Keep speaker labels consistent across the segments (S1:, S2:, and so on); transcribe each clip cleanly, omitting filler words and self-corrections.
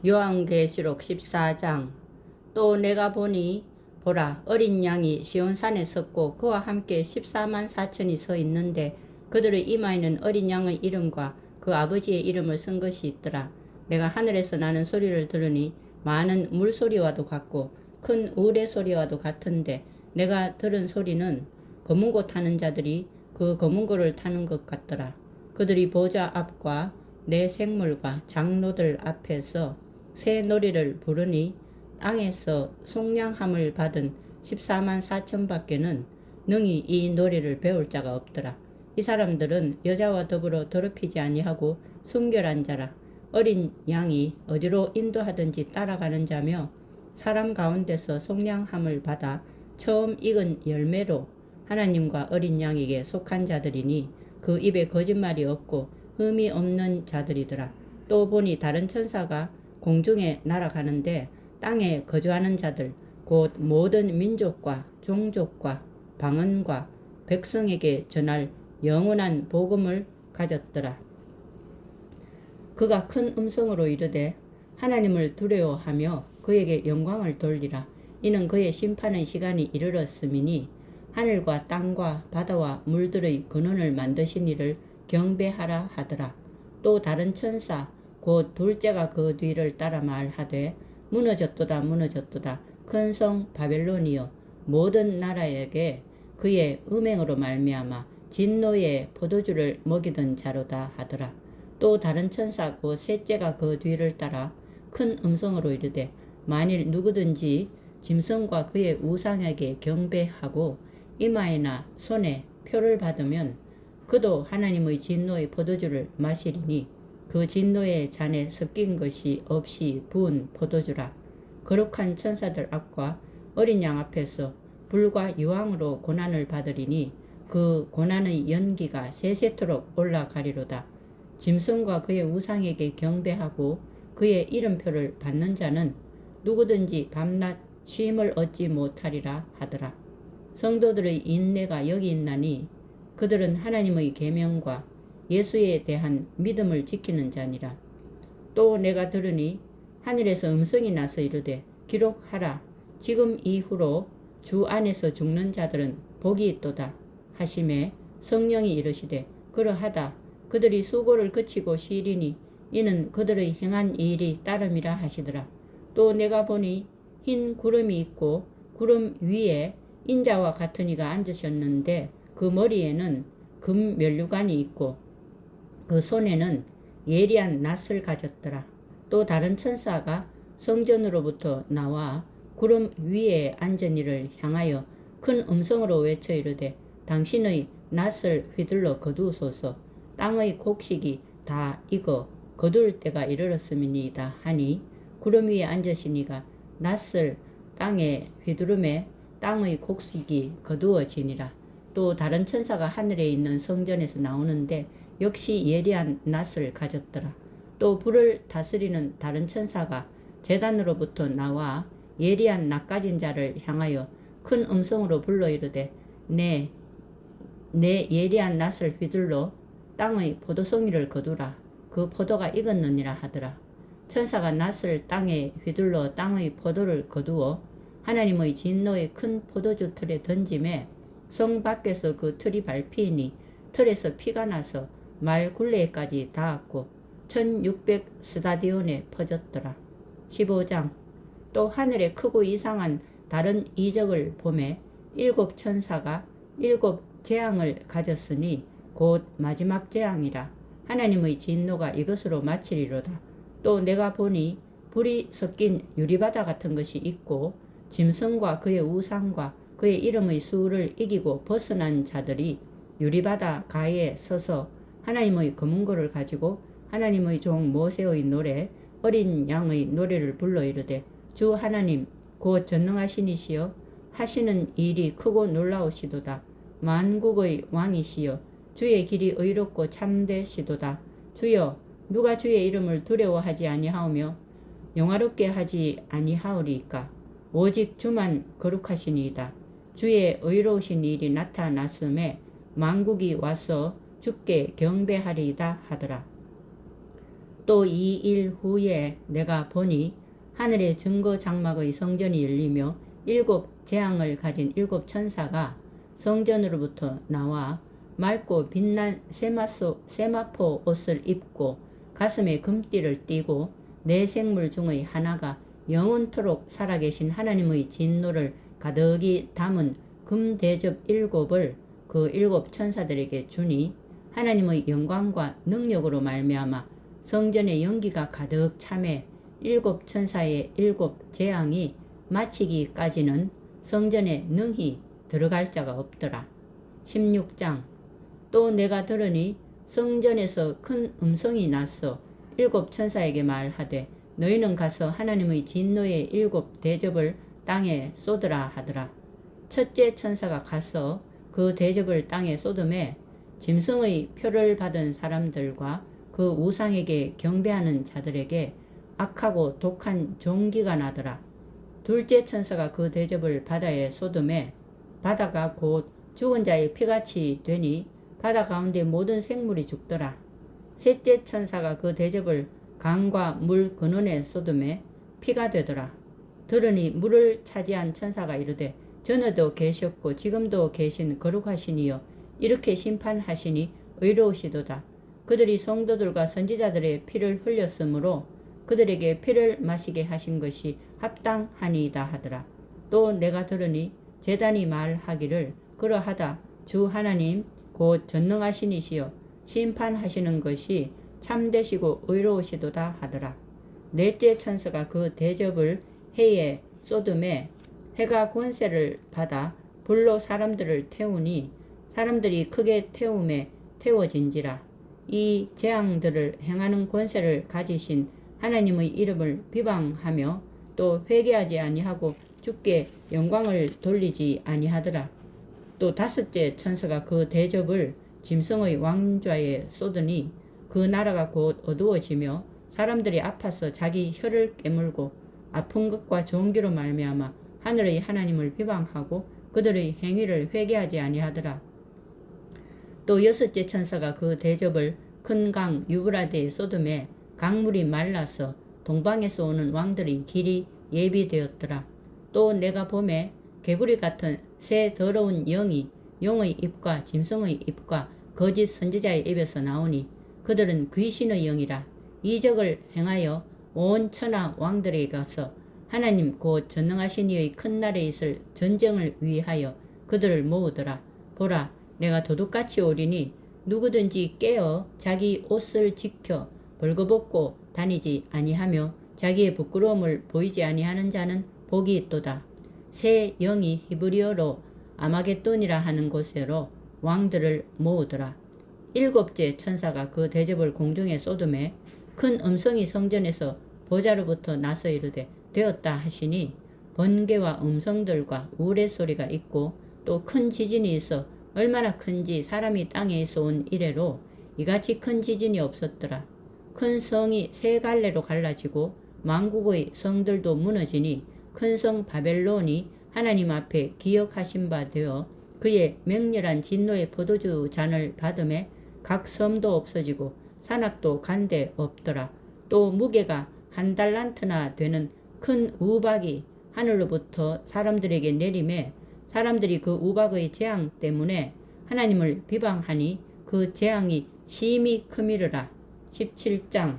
S1: 요한계시록 14장. 또 내가 보니 보라, 어린 양이 시온산에 섰고 그와 함께 14만 4천이 서 있는데 그들의 이마에는 어린 양의 이름과 그 아버지의 이름을 쓴 것이 있더라. 내가 하늘에서 나는 소리를 들으니 많은 물소리와도 같고 큰 우레소리와도 같은데 내가 들은 소리는 검은고 타는 자들이 그 검은고를 타는 것 같더라. 그들이 보좌 앞과 내 생물과 장로들 앞에서 새 노래를 부르니 땅에서 속량함을 받은 14만 4천 밖에는 능히 이 노래를 배울 자가 없더라. 이 사람들은 여자와 더불어 더럽히지 아니하고 순결한 자라. 어린 양이 어디로 인도하든지 따라가는 자며 사람 가운데서 속량함을 받아 처음 익은 열매로 하나님과 어린 양에게 속한 자들이니 그 입에 거짓말이 없고 흠이 없는 자들이더라. 또 보니 다른 천사가 공중에 날아가는데 땅에 거주하는 자들 곧 모든 민족과 종족과 방언과 백성에게 전할 영원한 복음을 가졌더라. 그가 큰 음성으로 이르되 하나님을 두려워하며 그에게 영광을 돌리라. 이는 그의 심판의 시간이 이르렀음이니 하늘과 땅과 바다와 물들의 근원을 만드신 이를 경배하라 하더라. 또 다른 천사 곧 둘째가 그 뒤를 따라 말하되 무너졌도다 무너졌도다 큰 성 바벨론이여 모든 나라에게 그의 음행으로 말미암아 진노의 포도주를 먹이던 자로다 하더라. 또 다른 천사 곧 셋째가 그 뒤를 따라 큰 음성으로 이르되 만일 누구든지 짐승과 그의 우상에게 경배하고 이마에나 손에 표를 받으면 그도 하나님의 진노의 포도주를 마시리니 그 진노의 잔에 섞인 것이 없이 부은 포도주라. 거룩한 천사들 앞과 어린 양 앞에서 불과 유황으로 고난을 받으리니 그 고난의 연기가 세세토록 올라가리로다. 짐승과 그의 우상에게 경배하고 그의 이름표를 받는 자는 누구든지 밤낮 쉼을 얻지 못하리라 하더라. 성도들의 인내가 여기 있나니 그들은 하나님의 계명과 예수에 대한 믿음을 지키는 자니라. 또 내가 들으니 하늘에서 음성이 나서 이르되 기록하라. 지금 이후로 주 안에서 죽는 자들은 복이 있도다 하심에 성령이 이르시되 그러하다. 그들이 수고를 그치고 쉬리니 이는 그들의 행한 일이 따름이라 하시더라. 또 내가 보니 흰 구름이 있고 구름 위에 인자와 같은 이가 앉으셨는데 그 머리에는 금 면류관이 있고 그 손에는 예리한 낫을 가졌더라. 또 다른 천사가 성전으로부터 나와 구름 위에 앉은 이를 향하여 큰 음성으로 외쳐 이르되 당신의 낫을 휘둘러 거두소서. 땅의 곡식이 다 익어 거둘 때가 이르렀음이니이다 하니 구름 위에 앉으신 이가 낫을 땅에 휘두르매 땅의 곡식이 거두어지니라. 또 다른 천사가 하늘에 있는 성전에서 나오는데 역시 예리한 낫을 가졌더라. 또 불을 다스리는 다른 천사가 제단으로부터 나와 예리한 낫 가진 자를 향하여 큰 음성으로 불러 이르되 내 예리한 낫을 휘둘러 땅의 포도송이를 거두라. 그 포도가 익었느니라 하더라. 천사가 낫을 땅에 휘둘러 땅의 포도를 거두어 하나님의 진노의 큰 포도주 틀에 던짐에 성 밖에서 그 틀이 밟히니 틀에서 피가 나서 말 굴레까지 닿았고 1600스다디온에 퍼졌더라. 15장. 또 하늘에 크고 이상한 다른 이적을 보매 7 천사가 7 재앙을 가졌으니 곧 마지막 재앙이라. 하나님의 진노가 이것으로 마치리로다. 또 내가 보니 불이 섞인 유리바다 같은 것이 있고 짐승과 그의 우상과 그의 이름의 수를 이기고 벗어난 자들이 유리바다 가에 서서 하나님의 검은고를 가지고 하나님의 종 모세의 노래 어린 양의 노래를 불러 이르되 주 하나님 곧 전능하신 이시여 하시는 일이 크고 놀라우시도다. 만국의 왕이시여 주의 길이 의롭고 참되시도다. 주여 누가 주의 이름을 두려워하지 아니하오며 영화롭게 하지 아니하오리이까. 오직 주만 거룩하시니이다. 주의 의로우신 일이 나타났음에 만국이 와서 주께 경배하리이다 하더라. 또 2일 후에 내가 보니 하늘의 증거 장막의 성전이 열리며 7 재앙을 가진 7 천사가 성전으로부터 나와 맑고 빛난 세마포 옷을 입고 가슴에 금띠를 띠고 네 생물 중의 하나가 영원토록 살아계신 하나님의 진노를 가득히 담은 금대접 7을 그 7 천사들에게 주니 하나님의 영광과 능력으로 말미암아 성전에 연기가 가득 차매 7 천사의 7 재앙이 마치기까지는 성전에 능히 들어갈 자가 없더라. 16장. 또 내가 들으니 성전에서 큰 음성이 났어 7 천사에게 말하되 너희는 가서 하나님의 진노의 7 대접을 땅에 쏟으라 하더라. 첫째 천사가 가서 그 대접을 땅에 쏟음에 짐승의 표를 받은 사람들과 그 우상에게 경배하는 자들에게 악하고 독한 종기가 나더라. 둘째 천사가 그 대접을 바다에 쏟음에 바다가 곧 죽은 자의 피같이 되니 바다 가운데 모든 생물이 죽더라. 셋째 천사가 그 대접을 강과 물 근원에 쏟음에 피가 되더라. 들으니 물을 차지한 천사가 이르되 전에도 계셨고 지금도 계신 거룩하시니여 이렇게 심판하시니 의로우시도다. 그들이 성도들과 선지자들의 피를 흘렸으므로 그들에게 피를 마시게 하신 것이 합당하니이다 하더라. 또 내가 들으니 제단이 말하기를 그러하다 주 하나님 곧 전능하시니시여 심판하시는 것이 참되시고 의로우시도다 하더라. 넷째 천사가 그 대접을 해에 쏟음에 해가 권세를 받아 불로 사람들을 태우니 사람들이 크게 태움에 태워진지라. 이 재앙들을 행하는 권세를 가지신 하나님의 이름을 비방하며 또 회개하지 아니하고 주께 영광을 돌리지 아니하더라. 또 다섯째 천사가 그 대접을 짐승의 왕좌에 쏟으니 그 나라가 곧 어두워지며 사람들이 아파서 자기 혀를 깨물고 아픈 것과 종기로 말미암아 하늘의 하나님을 비방하고 그들의 행위를 회개하지 아니하더라. 또 여섯째 천사가 그 대접을 큰 강 유브라데에 쏟음에 강물이 말라서 동방에서 오는 왕들의 길이 예비되었더라. 또 내가 보매 개구리 같은 새 더러운 영이 용의 입과 짐승의 입과 거짓 선지자의 입에서 나오니 그들은 귀신의 영이라. 이적을 행하여 온 천하 왕들에게 가서 하나님 곧 전능하신 이의 큰 날에 있을 전쟁을 위하여 그들을 모으더라. 보라, 내가 도둑같이 오리니 누구든지 깨어 자기 옷을 지켜 벌거벗고 다니지 아니하며 자기의 부끄러움을 보이지 아니하는 자는 복이 있도다. 새 영이 히브리어로 아마겟돈이라 하는 곳으로 왕들을 모으더라. 일곱째 천사가 그 대접을 공중에 쏟음에 큰 음성이 성전에서 보좌로부터 나서 이르되 되었다 하시니 번개와 음성들과 우레소리가 있고 또 큰 지진이 있어 얼마나 큰지 사람이 땅에서 온 이래로 이같이 큰 지진이 없었더라. 큰 성이 세 갈래로 갈라지고 만국의 성들도 무너지니 큰 성 바벨론이 하나님 앞에 기억하신 바 되어 그의 맹렬한 진노의 포도주 잔을 받음에 각 섬도 없어지고 산악도 간데 없더라. 또 무게가 1달란트나 되는 큰 우박이 하늘로부터 사람들에게 내림에 사람들이 그 우박의 재앙 때문에 하나님을 비방하니 그 재앙이 심히 크미르라. 17장.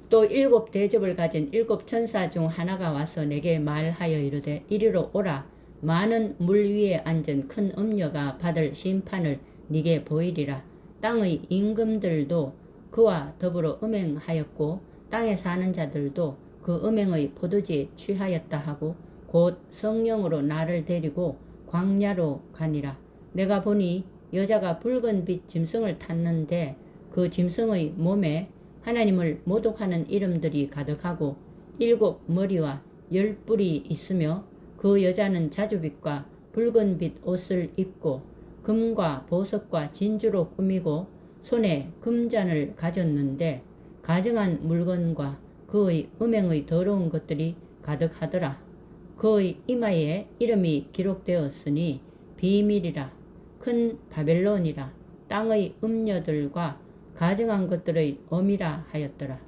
S1: 또 7 대접을 가진 7 천사 중 하나가 와서 내게 말하여 이르되 이리로 오라. 많은 물 위에 앉은 큰 음녀가 받을 심판을 네게 보이리라. 땅의 임금들도 그와 더불어 음행하였고 땅에 사는 자들도 그 음행의 포도주에 취하였다 하고 곧 성령으로 나를 데리고 광야로 가니라. 내가 보니 여자가 붉은 빛 짐승을 탔는데 그 짐승의 몸에 하나님을 모독하는 이름들이 가득하고 7 머리와 10 뿔이 있으며 그 여자는 자주빛과 붉은 빛 옷을 입고 금과 보석과 진주로 꾸미고 손에 금잔을 가졌는데 가증한 물건과 그의 음행의 더러운 것들이 가득하더라. 그의 이마에 이름이 기록되었으니 비밀이라. 큰 바벨론이라. 땅의 음녀들과 가증한 것들의 엄이라 하였더라.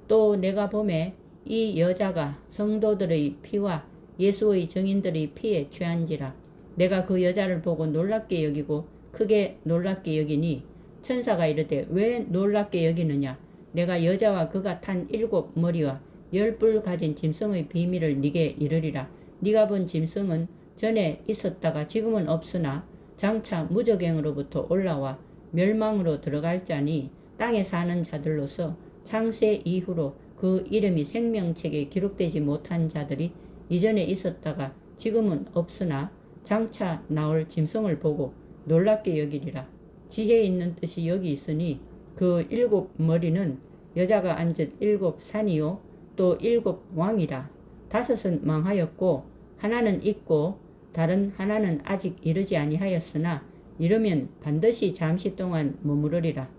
S1: 또 내가 보매 이 여자가 성도들의 피와 예수의 증인들의 피에 취한지라. 내가 그 여자를 보고 놀랍게 여기고 크게 놀랍게 여기니 천사가 이르되 왜 놀랍게 여기느냐. 내가 여자와 그가 탄 7 머리와 10뿔 가진 짐승의 비밀을 네게 이르리라. 네가 본 짐승은 전에 있었다가 지금은 없으나 장차 무저갱으로부터 올라와 멸망으로 들어갈 자니 땅에 사는 자들로서 창세 이후로 그 이름이 생명책에 기록되지 못한 자들이 이전에 있었다가 지금은 없으나 장차 나올 짐승을 보고 놀랍게 여기리라. 지혜 있는 뜻이 여기 있으니 그 7 머리는 여자가 앉은 7 산이요 또 7 왕이라. 5은 망하였고 하나는 있고 다른 하나는 아직 이르지 아니하였으나 이르면 반드시 잠시 동안 머무르리라.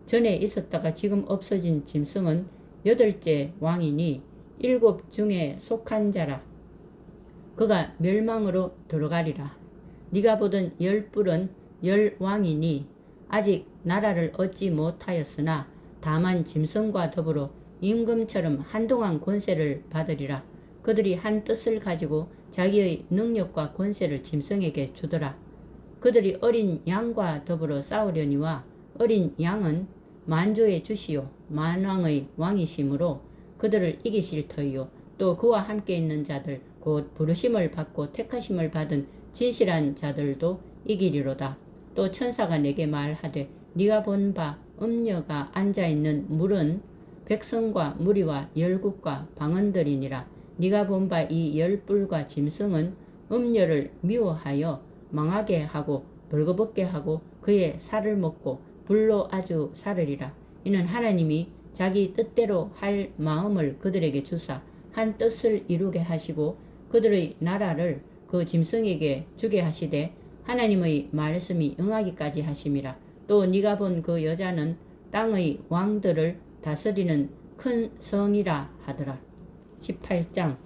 S1: 전에 있었다가 지금 없어진 짐승은 8째 왕이니 7 중에 속한 자라. 그가 멸망으로 들어가리라. 네가 보던 10뿔은 10왕이니 아직 나라를 얻지 못하였으나 다만 짐승과 더불어 임금처럼 한동안 권세를 받으리라. 그들이 한 뜻을 가지고 자기의 능력과 권세를 짐승에게 주더라. 그들이 어린 양과 더불어 싸우려니와 어린 양은 만주의 주시요 만왕의 왕이시므로 그들을 이기실 터이요 또 그와 함께 있는 자들 곧 부르심을 받고 택하심을 받은 진실한 자들도 이기리로다. 또 천사가 내게 말하되 네가 본 바 음녀가 앉아있는 물은 백성과 무리와 열국과 방언들이니라. 네가 본 바 이 10뿔과 짐승은 음녀를 미워하여 망하게 하고 벌거벗게 하고 그의 살을 먹고 불로 아주 사르리라. 이는 하나님이 자기 뜻대로 할 마음을 그들에게 주사 한 뜻을 이루게 하시고 그들의 나라를 그 짐승에게 주게 하시되 하나님의 말씀이 응하기까지 하심이라. 또 네가 본 그 여자는 땅의 왕들을 다스리는 큰 성이라 하더라. 18장.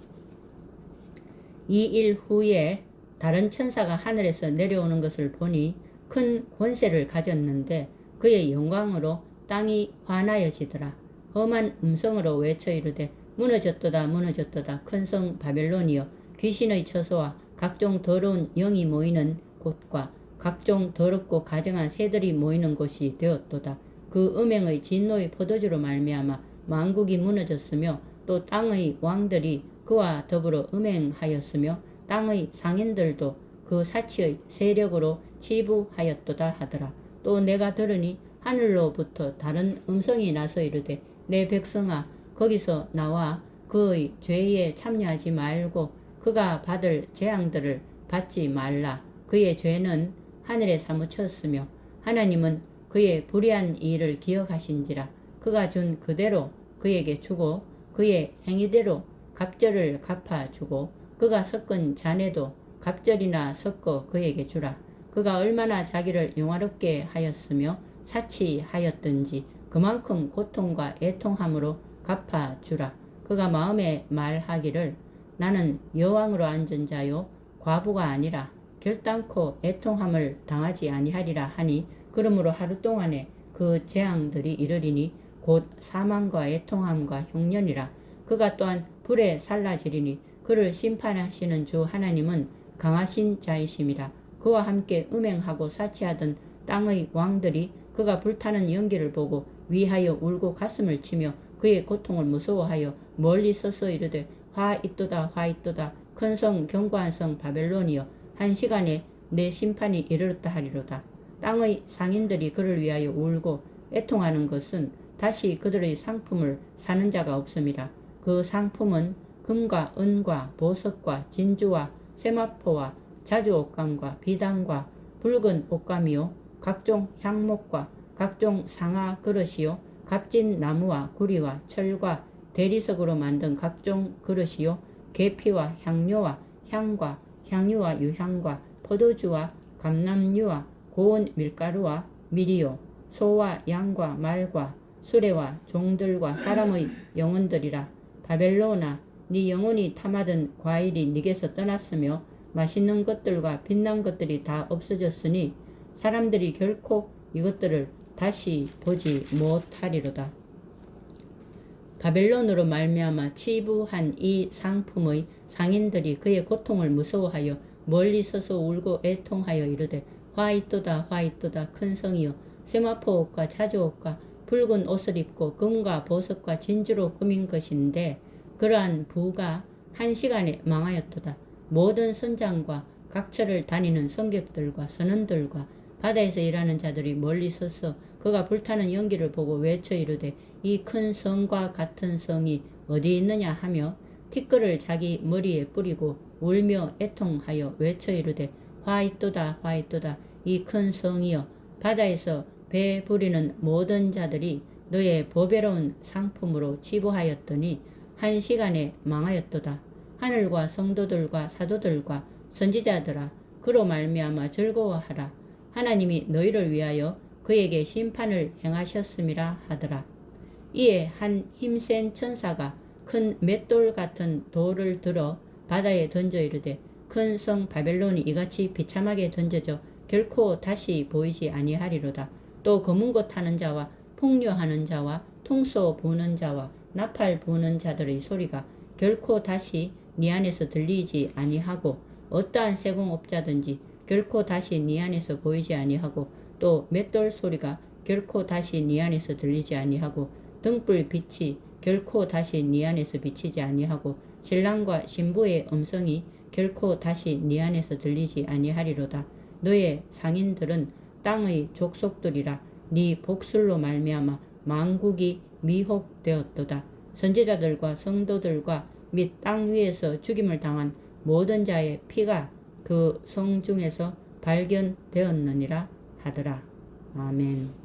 S1: 이 일 후에 다른 천사가 하늘에서 내려오는 것을 보니 큰 권세를 가졌는데 그의 영광으로 땅이 환하여지더라. 험한 음성으로 외쳐 이르되 무너졌도다 무너졌도다 큰 성 바벨론이여 귀신의 처소와 각종 더러운 영이 모이는 곳과 각종 더럽고 가증한 새들이 모이는 곳이 되었도다. 그 음행의 진노의 포도주로 말미암아 만국이 무너졌으며 또 땅의 왕들이 그와 더불어 음행하였으며 땅의 상인들도 그 사치의 세력으로 치부하였도다 하더라. 또 내가 들으니 하늘로부터 다른 음성이 나서 이르되 내 백성아 거기서 나와 그의 죄에 참여하지 말고 그가 받을 재앙들을 받지 말라. 그의 죄는 하늘에 사무쳤으며 하나님은 그의 불의한 일을 기억하신지라. 그가 준 그대로 그에게 주고 그의 행위대로 갑절을 갚아주고 그가 섞은 잔에도 갑절이나 섞어 그에게 주라. 그가 얼마나 자기를 영화롭게 하였으며 사치하였든지 그만큼 고통과 애통함으로 갚아주라. 그가 마음에 말하기를 나는 여왕으로 앉은 자요 과부가 아니라 결단코 애통함을 당하지 아니하리라 하니 그러므로 하루 동안에 그 재앙들이 이르리니 곧 사망과 애통함과 흉년이라. 그가 또한 불에 살라지리니 그를 심판하시는 주 하나님은 강하신 자이심이라. 그와 함께 음행하고 사치하던 땅의 왕들이 그가 불타는 연기를 보고 위하여 울고 가슴을 치며 그의 고통을 무서워하여 멀리 서서 이르되 화 있도다 화 있도다 큰 성 견고한 성 바벨론이여 한 시간에 내 심판이 이르렀다 하리로다. 땅의 상인들이 그를 위하여 울고 애통하는 것은 다시 그들의 상품을 사는 자가 없음이라. 그 상품은 금과 은과 보석과 진주와 세마포와 자주 옷감과 비단과 붉은 옷감이요 각종 향목과 각종 상아 그릇이요 값진 나무와 구리와 철과 대리석으로 만든 각종 그릇이요 계피와 향료와 향과 향유와 유향과 포도주와 감람류와 고운 밀가루와 밀이요 소와 양과 말과 수레와 종들과 사람의 영혼들이라. 바벨론아 네 영혼이 탐하던 과일이 네게서 떠났으며 맛있는 것들과 빛난 것들이 다 없어졌으니 사람들이 결코 이것들을 다시 보지 못하리로다. 바벨론으로 말미암아 치부한 이 상품의 상인들이 그의 고통을 무서워하여 멀리 서서 울고 애통하여 이르되 화이또다 화이또다 큰 성이여 세마포 옷과 자주옷과 붉은 옷을 입고 금과 보석과 진주로 꾸민 것인데 그러한 부가 한 시간에 망하였도다. 모든 선장과 각처를 다니는 성객들과 선원들과 바다에서 일하는 자들이 멀리 서서 그가 불타는 연기를 보고 외쳐 이르되 이 큰 성과 같은 성이 어디 있느냐 하며 티끌을 자기 머리에 뿌리고 울며 애통하여 외쳐 이르되 화이또다 화이또다 이 큰 성이여 바다에서 배 부리는 모든 자들이 너의 보배로운 상품으로 치부하였더니 한 시간에 망하였도다. 하늘과 성도들과 사도들과 선지자들아 그로 말미암아 즐거워하라. 하나님이 너희를 위하여 그에게 심판을 행하셨음이라 하더라. 이에 한 힘센 천사가 큰 맷돌 같은 돌을 들어 바다에 던져 이르되 큰 성 바벨론이 이같이 비참하게 던져져 결코 다시 보이지 아니하리로다. 또 검은 것 타는 자와 폭류하는 자와 통소 부는 자와 나팔 부는 자들의 소리가 결코 다시 네 안에서 들리지 아니하고 어떠한 세공업자든지 결코 다시 네 안에서 보이지 아니하고 또 맷돌 소리가 결코 다시 네 안에서 들리지 아니하고 등불 빛이 결코 다시 네 안에서 비치지 아니하고 신랑과 신부의 음성이 결코 다시 네 안에서 들리지 아니하리로다. 너의 상인들은 땅의 족속들이라 네 복술로 말미암아 만국이 미혹되었도다. 선지자들과 성도들과 및 땅 위에서 죽임을 당한 모든 자의 피가 그 성 중에서 발견되었느니라 하더라. 아멘.